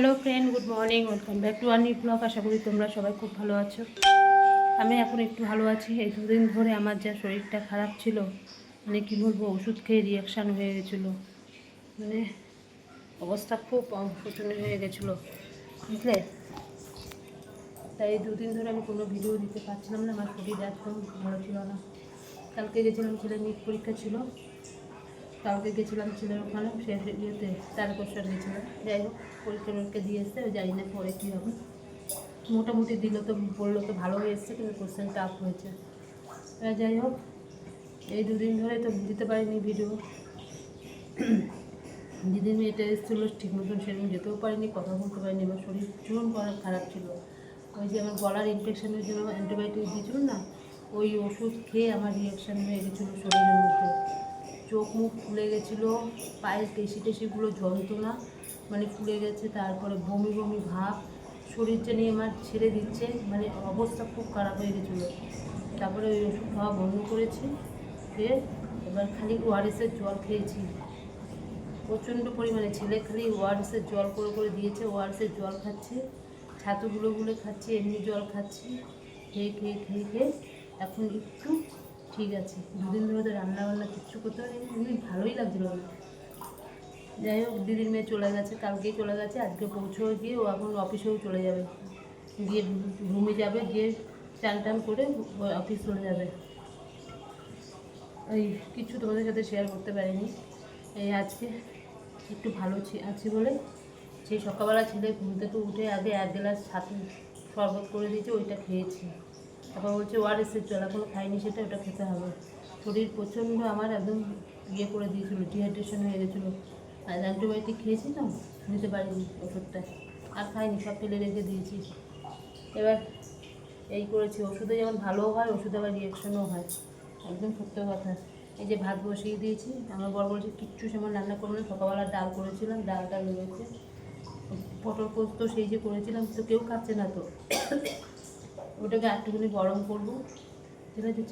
Hello friend, good morning, welcome back to our new blog. আশা করি তোমরা সবাই খুব ভালো আছো। আমি এখন একটু ভালো আছি। এই দুদিন ধরে আমার যা শরীরটা খারাপ ছিল, মানে কী বলবো, ওষুধ খেয়ে রিয়াকশান হয়ে গেছিলো, মানে অবস্থা খুব শোচনীয় হয়ে গেছিলো, বুঝলে। তাই এই দুদিন ধরে আমি কোনো ভিডিও দিতে পারছিলাম না, আমার শরীর একদম ভালো ছিল না। কালকে গেছিলাম, ছেলের নিট পরীক্ষা ছিল, কালকে গেছিলাম ছেলের ওখানে, সে ইয়েতে তারকেশ্বর গেছিলাম। যাই হোক, পরীক্ষা দিয়ে এসছে, জানি না পরে কী হবে। মোটামুটি দিল তো, বললো তো ভালো হয়ে এসছে, কিন্তু কোশ্চেন টাফ হয়েছে। যাই হোক, এই দুদিন ধরে তো দিতে পারিনি ভিডিও। যেদিন মেয়েটা এসেছিলো ঠিক মতন সেদিন যেতেও পারিনি, কথা বলতে পারিনি। আমার শরীর ভীষণ খারাপ ছিল। ওই যে আমার গলার ইনফেকশনের জন্য অ্যান্টিবায়োটিক দিয়েছিল না, ওই ওষুধ খেয়ে আমার রিয়াকশান হয়ে গেছিলো শরীরের মধ্যে। চোখ মুখ ফুলে গেছিলো, পায়ের পেশি টেশিগুলো যন্ত্রণা, মানে ফুলে গেছে। তারপরে বমি বমি ভাব, শরীরটা নিয়ে আমার ছেড়ে দিচ্ছে, মানে অবস্থা খুব খারাপ হয়ে গেছিলো। তারপরে ওই ওষুধ খাওয়া বন্ধ করেছি, খেয়ে এবার খালি ওআরএসের জল খেয়েছি প্রচণ্ড পরিমাণে। ছেলে খালি ওআরএসের জল করে করে দিয়েছে, ওআরএসের জল খাচ্ছি, ছাতুগুলো খাচ্ছি, এমনি জল খাচ্ছি, খেয়ে খেয়ে খেয়ে খেয়ে এখন একটু ঠিক আছে। দুদিন ধরে তো রান্নাবান্না কিচ্ছু করতে পারি, এমনি ভালোই লাগছিল না। যাই হোক, দিদির মেয়ে চলে গেছে, কালকেই চলে গেছে, আজকে পৌঁছেও গিয়ে ও এখন অফিসেও চলে যাবে, গিয়ে রুমে যাবে, গিয়ে চান টান করে অফিস চলে যাবে। এই কিছু তোমাদের সাথে শেয়ার করতে পারিনি। এই আজকে একটু ভালো আছি বলে, সেই সকালবেলা ছেলে ঘুম থেকে উঠে আগে 1 গ্লাস ছাতু শরবত করে দিয়েছে, ওইটা খেয়েছি। তারপর বলছে ওআরএসের জল, এখনও খাইনি সেটা, ওটা খেতে হবে। শরীর প্রচণ্ড আমার একদম ইয়ে করে দিয়েছিলো, ডিহাইড্রেশন হয়ে গেছিলো। আর অ্যান্টিবায়োটিক খেয়েছি তো, নিতে পারিনি ওষুধটা, আর খাইনি, সব ফেলে রেখে দিয়েছি। এবার এই করেছি, ওষুধে যেমন ভালোও হয়, ওষুধে আবার রিয়াকশনও হয়, একদম সত্য কথা। এই যে ভাত বসিয়ে দিয়েছি, আমার বর বলছে কিচ্ছু সেমন রান্না করবো না, সকালবেলা ডাল করেছিলাম, ডালটা রয়েছে, পটল পোস্ত সেই যে করেছিলাম, তো কেউ খাচ্ছে না তো, ওটাকে একটুখানি গরম করবো। ঠিক আছে,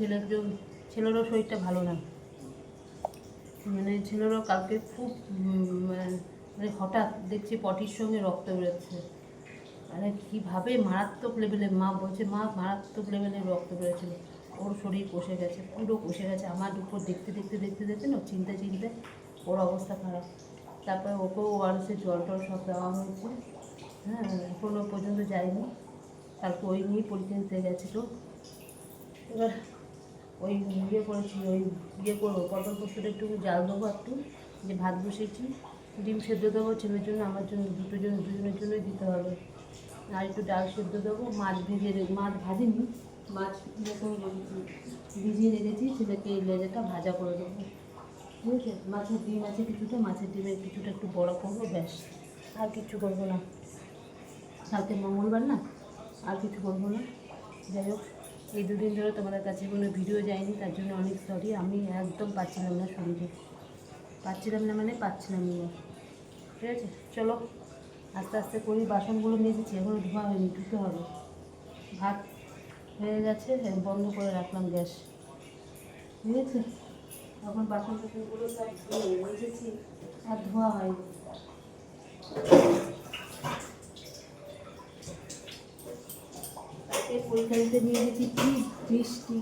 ছেলেরও শরীরটা ভালো না, মানে ছেলেরও কালকে খুব মানে হঠাৎ দেখছি পটির সঙ্গে রক্ত বেরোচ্ছে, মানে কীভাবে মারাত্মক লেভেলে, মা বলছে মা মারাত্মক লেভেলে রক্ত বেরোচ্ছিল। ওর শরীর কষে গেছে, পুরো কষে গেছে। আমার উপর দেখতে দেখতে দেখতে দেখতে না, চিন্তা ওর অবস্থা খারাপ। তারপরে ওকেও ওআরএসের জল টল সব দেওয়া হয়েছে। হ্যাঁ, এখনও পর্যন্ত যায়নি, তারপর ওই নিয়ে পরীক্ষা দিতে গেছিলো। এবার ওই ইয়ে করেছি, ওই ইয়ে করবো, পটল পোস্তটা একটু জাল দেবো, একটু যে ভাত বসিয়েছি, ডিম সেদ্ধ দেবো ছেলের জন্য, আমার জন্য, দুজনের জন্যই দিতে হবে। আর একটু ডাল সেদ্ধ দেবো, মাছ ভাজিনি, মাছ ভিজিয়ে রেখেছি, ছেলেকে এই লেজাটা ভাজা করে দেবো। ঠিক আছে, মাছের ডিম আছে কিছুটা, মাছের ডিমের কিছুটা একটু বড় করবো, ব্যাস, আর কিছু করবো না। কালকে মঙ্গলবার না, আর কিছু করবো না। যাই হোক, এই দুদিন ধরে তোমাদের কাছে কোনো ভিডিও যায়নি, তার জন্য অনেক সরি। আমি একদম পাচ্ছিলাম না, শরীরে পাচ্ছিলাম না, মানে পাচ্ছিলাম না। ঠিক আছে, চলো আস্তে আস্তে করি। বাসনগুলো নিয়ে এসেছি, এখনও ধোয়া হয়নি, ধুতে হবে। ভাত হয়ে গেছে, বন্ধ করে রাখলাম গ্যাস, ঠিক আছে। এখন বাসন টাসনগুলো সব ধুয়ে এসেছি, আর ধোয়া হয়নি। তাকে পরীক্ষা দিতে নিয়ে গেছি, কি বৃষ্টি,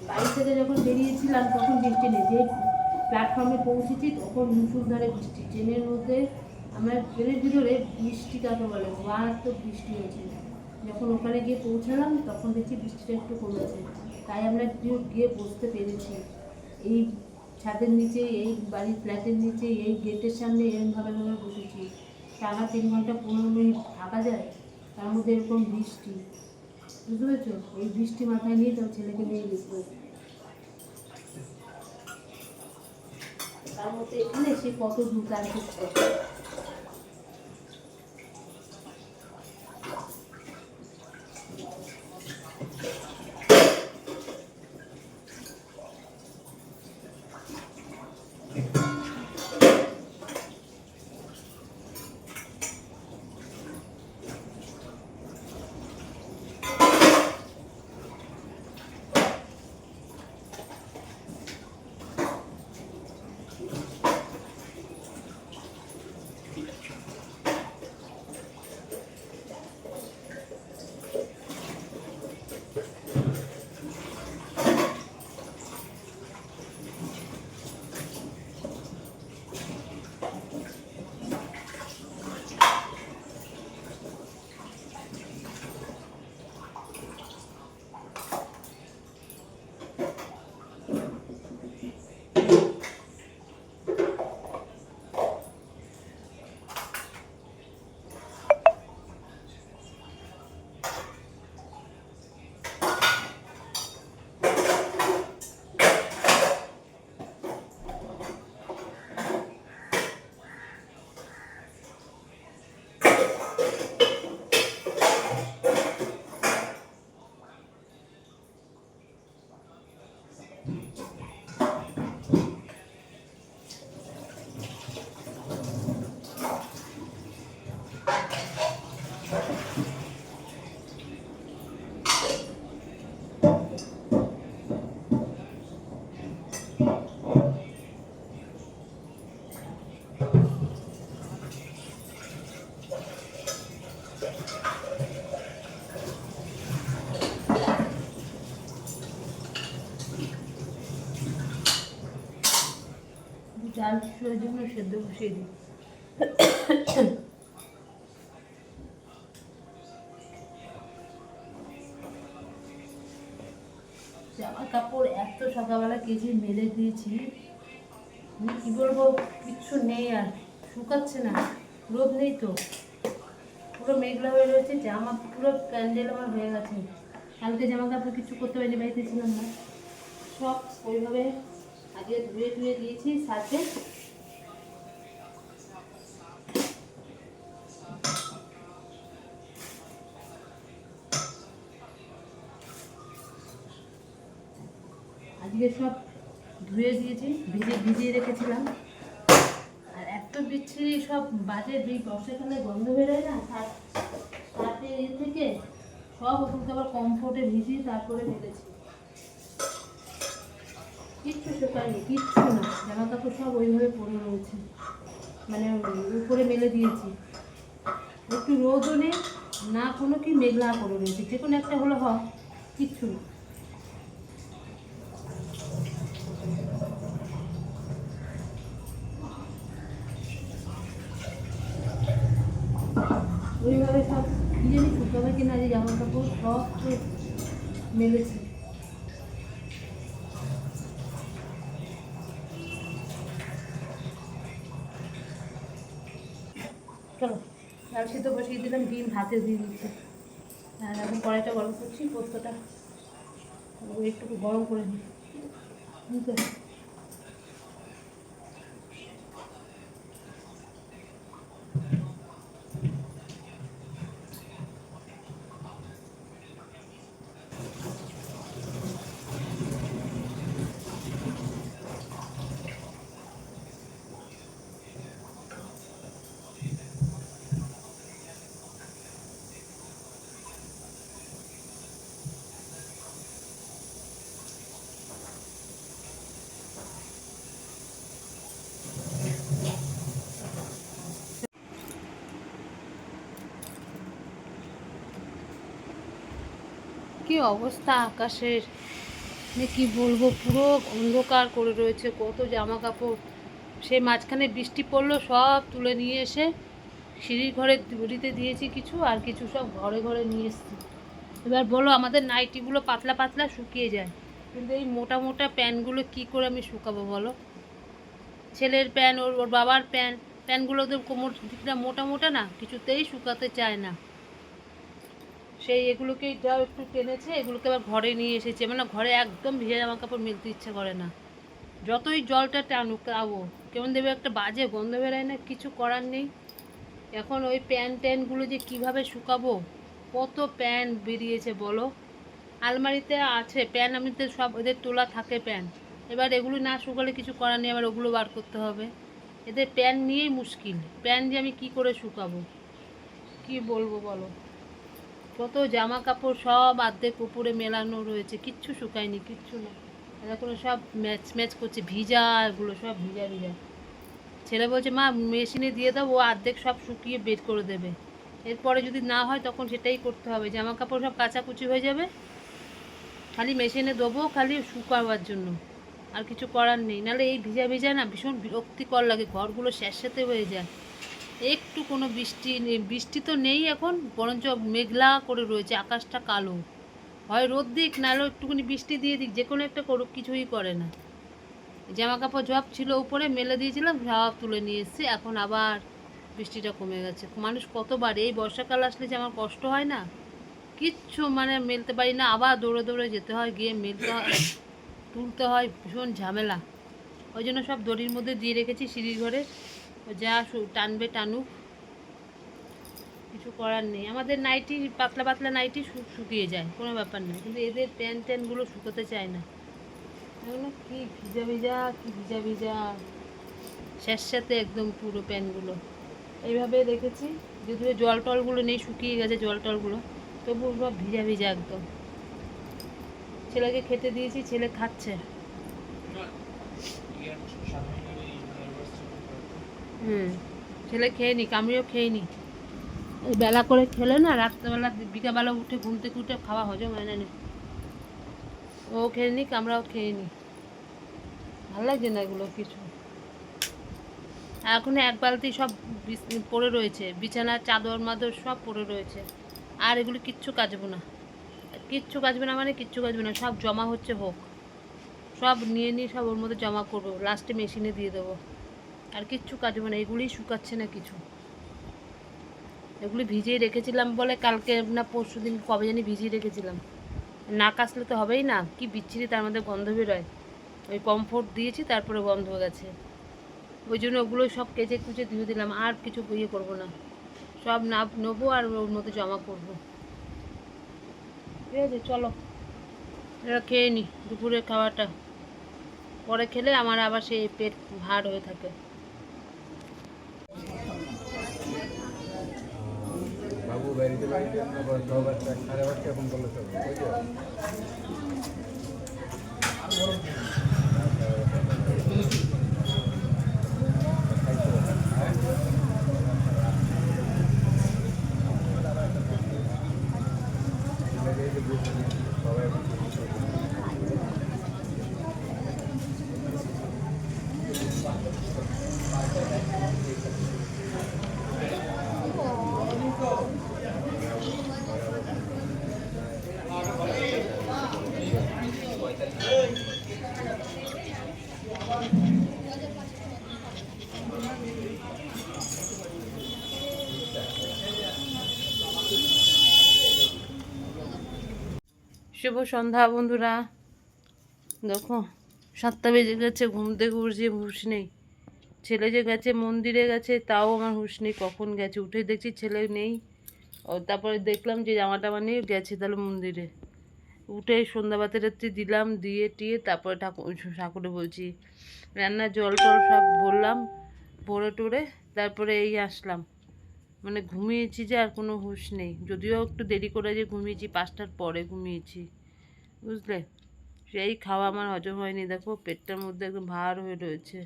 বাড়ি থেকে যখন বেরিয়েছিলাম তখন বৃষ্টি নেই, যে প্ল্যাটফর্মে পৌঁছেছি তখন মুষলধারে বৃষ্টি। ট্রেনের মধ্যে, আমার ট্রেনের ভিতরে বৃষ্টি কাকে বলে, মারাত্মক বৃষ্টি হয়েছে। যখন ওখানে গিয়ে পৌঁছালাম তখন দেখছি বৃষ্টিটা একটু কমেছে, তাই আমরা গিয়ে বসতে পেরেছি। এই ছাদের নিচে, এই বাড়ির ফ্ল্যাটের নিচে, এই গেটের সামনে এরকমভাবে আমরা বসেছি। টানা 3 ঘন্টা 15 মিনিট থাকা যায়, তার মধ্যে এরকম বৃষ্টি, বুঝতে পেরেছো। এই বৃষ্টি মাথায় নিয়ে তার ছেলেকে নিয়ে গেছিলো, তার মধ্যে এখানে সে কত দূর তার ক্ষেত্রে। চাল ওই জন্য সেদ্ধ বসিয়ে দিই। জামা কাপড় এত সকালবেলা কেচে মেলে দিয়েছি, আমি কী বলবো, কিচ্ছু নেই আর, শুকাচ্ছে না, রোদ নেই তো, পুরো মেঘলা হয়ে রয়েছে, জামা পুরো প্যান্ডেল আমার হয়ে গেছে। কালকে জামা কাপড় কিছু করতে পারিনি, বাড়িতে ছিলাম না, সব ওইভাবে আগে ধুয়ে ধুয়ে দিয়েছি সাথে। আজকে সব ধুয়ে দিয়েছি, ভিজিয়ে রেখেছিলাম। আর এত বিচ্ছিরি সব বাজে বর্ষাকালে গন্ধ বেরোয় না সাথে থেকে, সব ওষুধ আবার কমফোর্টে ভিজিয়ে তারপরে ফেলেছি। কিচ্ছু শুকায়নি, কিচ্ছু না, জামা কাপড় সব ওইভাবে পরে রয়েছে, মানে উপরে মেলে দিয়েছি। একটু রোদও নেই না, কোনো কি মেঘলা করে রয়েছে, যে কোনো একটা হলে হয়, কিচ্ছু না। ওইভাবে সব কি জানি শুকাবে কিনা, যে জামা কাপড় সব তো মেলেছে। চলো ডাল সিদ্ধ বসিয়ে দিলাম, ডিম ভাতে দিয়ে দিচ্ছি। আর এখন কড়াইটা গরম করছি, পোস্তটা একটু গরম করে নিই। কি অবস্থা আকাশের, মানে কি বলবো, পুরো অন্ধকার করে রয়েছে, কত জামা কাপড়। সেই মাঝখানে বৃষ্টি পড়লো, সব তুলে নিয়ে এসে সিঁড়ির ঘরে দিতে দিয়েছি কিছু, আর কিছু সব ঘরে ঘরে নিয়ে এসেছি। এবার বলো, আমাদের নাইটিগুলো পাতলা পাতলা শুকিয়ে যায়, কিন্তু এই মোটা মোটা প্যান্টগুলো কি করে আমি শুকাবো বলো। ছেলের প্যান্ট, ওর বাবার প্যান্টগুলো তো কোমর দিকটা মোটা মোটা না, কিছুতেই শুকাতে চায় না। সেই এগুলোকেই যাও একটু টেনেছে, এগুলোকে আবার ঘরে নিয়ে এসেছে, মানে ঘরে একদম ভিজে জামা কাপড় মেলতে ইচ্ছে করে না, যতই জলটা টানুক তাও কেমন দেবে একটা বাজে গন্ধ বেরোয় না, কিছু করার নেই। এখন ওই ট্যানগুলো যে কিভাবে শুকাবো, কত প্যান্ট বেরিয়েছে বলো। আলমারিতে আছে প্যান্ট, আমিতে সব ওদের তোলা থাকে প্যান্ট, এবার এগুলো না শুকালে কিছু করার নেই, আবার ওগুলো বার করতে হবে। এদের প্যান্ট নিয়েই মুশকিল, প্যান্ট যে আমি কি করে শুকাবো, কি বলবো বলো। কত জামা কাপড় সব আর্ধেক উপরে মেলানো রয়েছে, কিচ্ছু শুকায়নি, কিচ্ছু না, এখন সব ম্যাচ করছে, ভিজা, এগুলো সব ভিজা ভিজা। ছেলে বলছে মা মেশিনে দিয়ে দাও, ও অর্ধেক সব শুকিয়ে বের করে দেবে, এরপরে যদি না হয় তখন সেটাই করতে হবে, জামা কাপড় সব কাচাকুচি হয়ে যাবে, খালি মেশিনে দেবো খালি শুকাবার জন্য, আর কিছু করার নেই। নাহলে এই ভিজা ভিজা না ভীষণ বিরক্তিকর লাগে, ঘরগুলো স্যাঁতস্যাঁতে হয়ে যায়। একটু কোনো বৃষ্টি তো নেই এখন, বরঞ্চ মেঘলা করে রয়েছে, আকাশটা কালো, হয় রোদ দিক নাহলে একটুখানি বৃষ্টি দিয়ে দিক, যে কোনো একটা করুক, কিছুই করে না। জামা কাপড় সব ছিল উপরে মেলে দিয়েছিলাম, সব তুলে নিয়ে এসেছি, এখন আবার বৃষ্টিটা কমে গেছে। মানুষ কতবার, এই বর্ষাকাল আসলে যে আমার কষ্ট হয় না, কিচ্ছু মানে মেলতে পারি না, আবার দৌড়ে দৌড়ে যেতে হয়, গিয়ে মেলতে হয়, তুলতে হয়, ভীষণ ঝামেলা। ওই জন্য সব দড়ির মধ্যে দিয়ে রেখেছি সিঁড়ির ঘরে, যা টানবে টানুক, কিছু করার নেই। আমাদের নাইটি পাতলা পাতলা নাইটি শুকিয়ে যায়, কোনো ব্যাপার না, কিন্তু এদের প্যান্টগুলো শুকোতে চায় না, এগুলো কি ভিজা ভিজা, কি ভিজা ভিজা, স্যাঁতস্যাঁতে একদম পুরো প্যান্টগুলো। এইভাবে রেখেছি, যদিও জল টলগুলো নেই, শুকিয়ে গেছে জল টলগুলো, তবু সব ভিজা ভিজা একদম। ছেলেকে খেতে দিয়েছি, ছেলে খাচ্ছে। ছেলে খেয়ে নি, আমিও খেয়ে নি, বেলা করে খেলে না, রাত্রেবেলা বিকালবেলা উঠে ঘুম থেকে উঠে খাওয়া হজম হয় না, ও খেয়ে নিক, আমরাও খেয়ে নিই, ভালো লাগছে না এগুলো কিছু। এখন এক বালতি সব পড়ে রয়েছে, বিছানার চাদর মাদর সব পড়ে রয়েছে। আর এগুলো কিচ্ছু কাচবো না, কিচ্ছু কাচবে না মানে কিচ্ছু কাচবে না, সব জমা হচ্ছে হোক, সব নিয়ে নিয়ে সব ওর মধ্যে জমা করবো, লাস্টে মেশিনে দিয়ে দেবো। আর কিচ্ছু কাচবো না, এগুলিই শুকাচ্ছে না কিছু। এগুলি ভিজিয়ে রেখেছিলাম বলে কালকে না পরশু দিন কবে জানি ভিজিয়ে রেখেছিলাম, না কাচলে তো হবেই না, কি বিচ্ছিরি তার মধ্যে গন্ধ বেরোয়। ওই কমফোর্ট দিয়েছি তারপরে বন্ধ হয়ে গেছে, ওই জন্য ওগুলো সব কেচে কুচে ধুয়ে দিলাম। আর কিছু ইয়ে করবো না, সব নেবো আর ওর মধ্যে জমা করবো। ঠিক আছে, চলো এরা খেয়ে নি দুপুরের খাওয়াটা, পরে খেলে আমার আবার সেই পেট ভার হয়ে থাকে। বাবু বাড়িতে বাড়িতে 9:30 ফোন করলে চলবে, শুভ সন্ধ্যা বন্ধুরা। দেখো 7টা বেজে গেছে, ঘুম থেকে উঠছি, হুঁশ নেই। ছেলে যে গেছে মন্দিরে গেছে তাও আমার হুঁশ নেই, কখন গেছে। উঠে দেখছি ছেলে নেই, ও তারপরে দেখলাম যে জামা টামা নিয়ে গেছে তাহলে মন্দিরে। উঠে সন্ধ্যা বাতি দিলাম, দিয়ে টিয়ে তারপরে ঠাকুরে বলছি রান্নার জল টল সব ভরলাম, ভরে টরে তারপরে এই আসলাম। মানে ঘুমিয়েছি যে আর কোনো হুঁশ নেই, যদিও একটু দেরি করে যে ঘুমিয়েছি, 5টার পরে ঘুমিয়েছি, বুঝলে। সেই খাওয়া আমার হজম হয়নি, দেখো পেটটার মধ্যে একদম ভার হয়ে রয়েছে।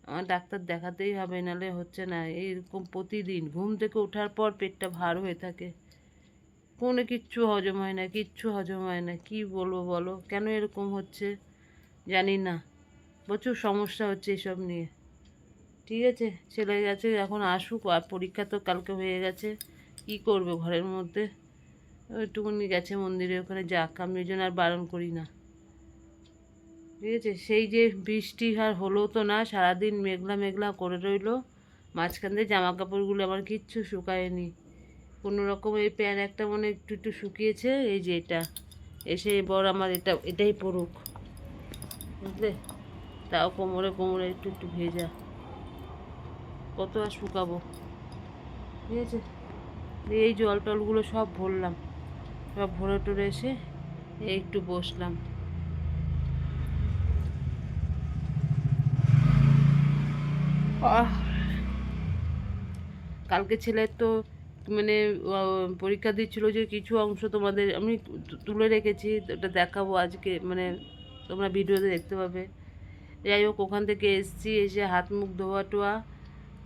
আমার ডাক্তার দেখাতেই হবে, নাহলে হচ্ছে না। এইরকম প্রতিদিন ঘুম থেকে ওঠার পর পেটটা ভার হয়ে থাকে, কোনো কিচ্ছু হজম হয় না, কিচ্ছু হজম হয় না। কি বলবো বলো, কেন এরকম হচ্ছে জানি না, প্রচুর সমস্যা হচ্ছে এসব নিয়ে। ঠিক আছে, ছেলে গেছে, এখন আসুক, আর পরীক্ষা তো কালকে হয়ে গেছে, কি করবে ঘরের মধ্যে। ওইটুকুনি গেছে মন্দিরে, ওখানে যাক, আমি ওই জন্য আর বারণ করি না। ঠিক আছে, সেই যে বৃষ্টি আর হলো তো না, সারাদিন মেঘলা মেঘলা করে রইলো, মাঝখান দিয়ে জামা কাপড়গুলো আমার কিচ্ছু শুকায়নি কোনো রকম। এই প্যান্ট একটা মনে একটু একটু শুকিয়েছে, এই যে এটা এসে এবার আমার এটাই পড়ুক, বুঝলে। তাও কোমরে কোমরে একটু একটু ভেজা, কত আর শুকাবো। ঠিক আছে, এই জল টলগুলো সব ভরলাম, সব ভরে টরে এসে একটু বসলাম। কালকে ছেলের তো মানে পরীক্ষা দিচ্ছিল, যে কিছু অংশ তোমাদের আমি তুলে রেখেছি, ওটা দেখাবো আজকে, মানে তোমরা ভিডিওতে দেখতে পাবে। যাই হোক, ওখান থেকে এসছি, এসে হাত মুখ ধোয়া টোয়া,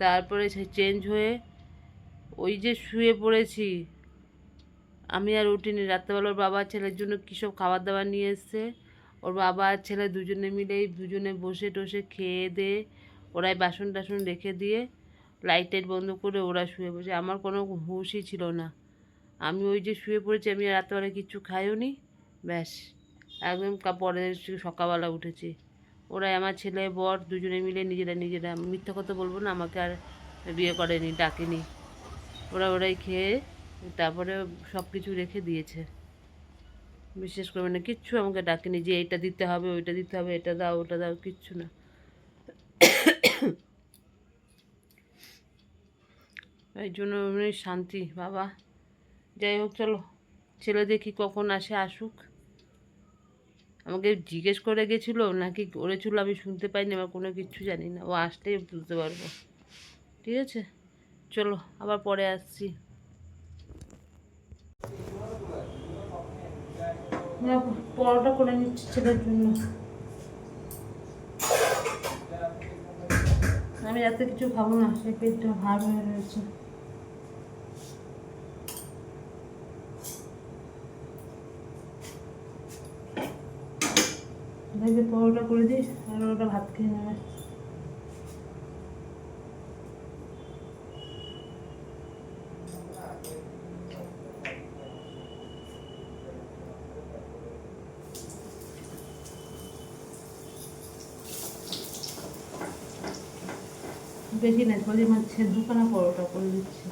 তারপরে চেঞ্জ হয়ে ওই যে শুয়ে পড়েছি। আমি আর উঠিনি, রাত্রেবেলা ওর বাবা ছেলের জন্য কী সব খাবার দাবার নিয়ে এসছে, ওর বাবা আর ছেলে দুজনে মিলেই দুজনে বসে টসে খেয়ে দিয়ে ওরাই বাসন টাসন রেখে দিয়ে লাইট টাইট বন্ধ করে ওরা শুয়ে বসে। আমার কোনো হুঁশই ছিল না, আমি ওই যে শুয়ে পড়েছি, আমি রাত্রেবেলা কিচ্ছু খাইও নি, ব্যাস একদম পরের সকালবেলা উঠেছি। ওরাই আমার ছেলে বর দুজনে মিলে নিজেরা মিথ্যা কথা বলবো না, আমাকে আর বিয়ে করেনি, ডাকেনি, ওরাই খেয়ে তারপরে সব কিছু রেখে দিয়েছে। বিশেষ করে মানে কিচ্ছু আমাকে ডাকেনি যে এইটা দিতে হবে ওইটা দিতে হবে, এটা দাও ওটা দাও, কিচ্ছু না। এই জন্য শান্তি বাবা। যাই হোক, চলো ছেলে দেখি কখন আসে, আসুক। আমাকে জিজ্ঞেস করে গেছিলো নাকি করেছিল আমি শুনতে পাইনি, আমার কোনো কিচ্ছু জানি না, ও আসলেই বুঝতে পারবো। ঠিক আছে, চলো আবার পরে আসছি। পরোটা করে নিচ্ছি ছেলের জন্য, আমি রাতে কিছু খাবো না, সেই পেটটা ভার হয়ে রয়েছে। পরোটা করে দিস আর ওটা ভাত খেয়ে নেবে। বেশি না, সরি মাছের দুখানা পরোটা করে দিচ্ছি।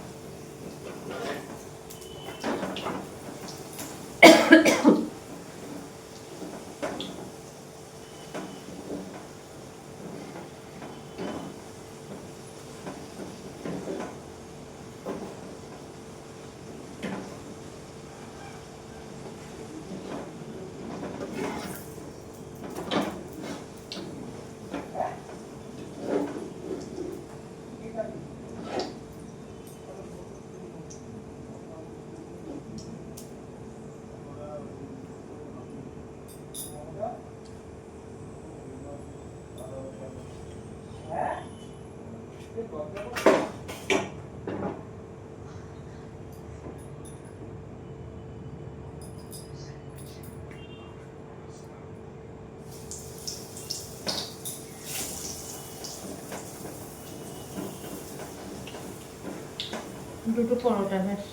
দুটো পরোটা ব্যাস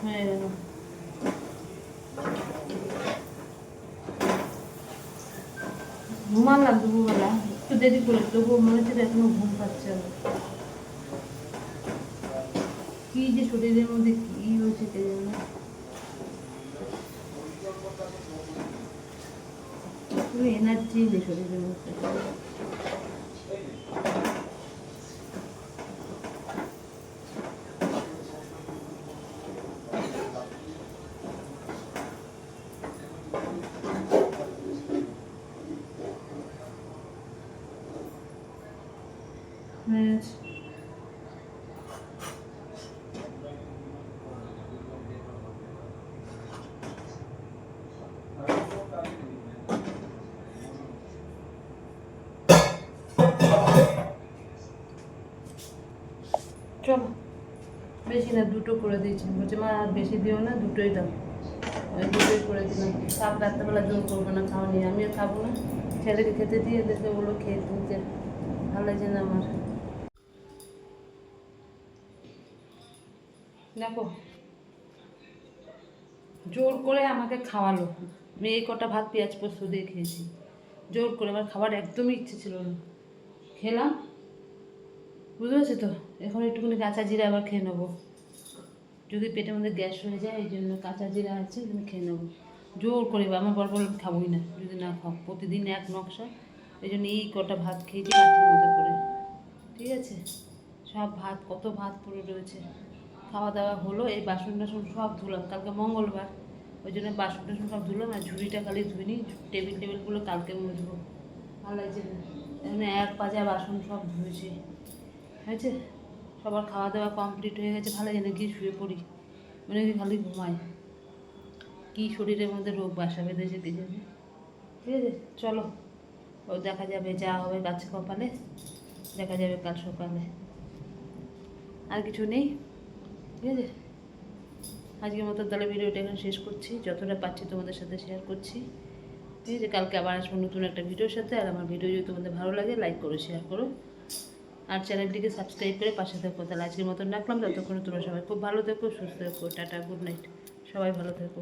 হয়ে গেল। ঘুমালাম দুপুরবেলা, একটু দেরি করে, তবুও মনে হচ্ছে এখনো ঘুম পাচ্ছে আমার। কি যে শরীরের মধ্যে কি হয়েছে কে জানে, পুরো এনার্জি নেই শরীরের মধ্যে। চলো, বেশি না, দুটো করে দিয়েছি। বলছে মা আর বেশি দিও না, দুটোই দাও। ওই দুটোই করে দিলাম। সাপ রাত্রেবেলা জোর করবো না, খাওয়া নিয়ে আমিও খাবো না, ছেলেকে খেতে দিয়ে এদেরকে ওগুলো খেয়ে তুলতে ভালো লাগছে না আমার। দেখো, জোর করে আমাকে খাওয়ালো। আমি এই কটা ভাত পেঁয়াজ পোস্ত দিয়ে খেয়েছি জোর করে। আমার খাবার একদমই ইচ্ছে ছিল না, খেলাম। বুঝতে পারছি তো, এখন একটুখানি কাঁচা জিরা আবার খেয়ে নেবো, যদি পেটের মধ্যে গ্যাস হয়ে যায়। এই জন্য কাঁচা জিরা আছে, তুমি খেয়ে নেবো জোর করে। আমার বর বলে খাবোই না যদি না খাও, প্রতিদিন এক নকশা। এই জন্য এই কটা ভাত খেয়েছি কাঠের মধ্যে করে, ঠিক আছে। সব ভাত, কত ভাত পড়ে রয়েছে। খাওয়া দাওয়া হলো, এই বাসন টাসন সব ধুলাম, কালকে মঙ্গলবার, ওই জন্য বাসন টাসন সব ধুলাম। আর ঝুড়িটা খালি ধুইনি, টেবিলগুলো কালকে মুছবো। ভালো লাগছে না, এখানে এক পাজা বাসন সব ধুয়েছি, হয়েছে। সবার খাওয়া দাওয়া কমপ্লিট হয়ে গেছে, ভালো জানে গিয়ে শুয়ে পড়ি, মনে হয় খালি ঘুমাই। কী শরীরের মধ্যে রোগ বাসা বেঁধেছে কে জানে, ঠিক আছে। চলো, ও দেখা যাবে, যা হবে গাছে কপালে, দেখা যাবে কাল সকালে। আর কিছু নেই, ঠিক আছে। আজকের মতো তাহলে ভিডিওটা এখন শেষ করছি, যতটা পাচ্ছি তোমাদের সাথে শেয়ার করছি, ঠিক আছে। কালকে আবার আসবো নতুন একটা ভিডিওর সাথে। আর আমার ভিডিও যদি তোমাদের ভালো লাগে, লাইক করো, শেয়ার করো, আর চ্যানেলটিকে সাবস্ক্রাইব করে পাশে থাকো। তাহলে আজকের মতন রাখলাম, ততক্ষণ তোমরা সবাই খুব ভালো থেকো, সুস্থ থেকো। টাটা, গুড নাইট, সবাই ভালো থেকো।